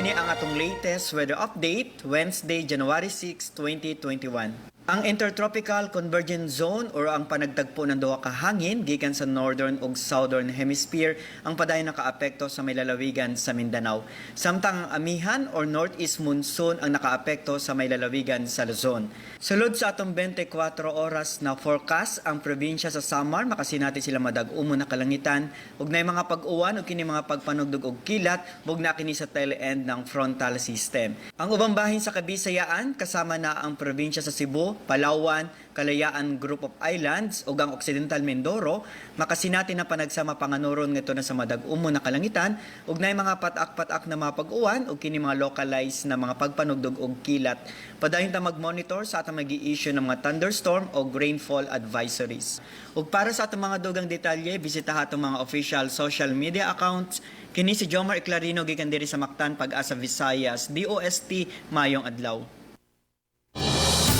Kini ang atong latest weather update, Wednesday, January 6, 2021. Ang Intertropical Convergence Zone o ang panagtagpo ng duha ka hangin gikan sa Northern ug Southern Hemisphere ang padayon nakaapekto sa may lalawigan sa Mindanao. Samtang ang amihan or Northeast Monsoon ang nakaapekto sa may lalawigan sa Luzon. Sulod sa atong 24 oras na forecast, ang probinsya sa Samar makasinati sila madag-umon na kalangitan ug nay mga pag-uwan ug kini mga pagpanugdog og kilat mugna kini sa tail end ng frontal system. Ang ubang bahin sa Kabisayaan kasama na ang probinsya sa Cebu, Palawan, Kalayaan Group of Islands ug ang Occidental Mindoro makasinati na panagsama panganuron ngadto na sa madag-umon na kalangitan ug nay mga patak-patak na mga pag-uwan ug kini mga localized na mga pagpanugdog og kilat. Padayon ta mag-monitor sa atong mag-i-issue ng mga thunderstorm o rainfall advisories. Ug para sa atong mga dugang detalye, bisitaha atong mga official social media accounts. Kini si Jomar Eclarino gikan diri sa Mactan, Pag-asa, Visayas. DOST, mayong adlaw.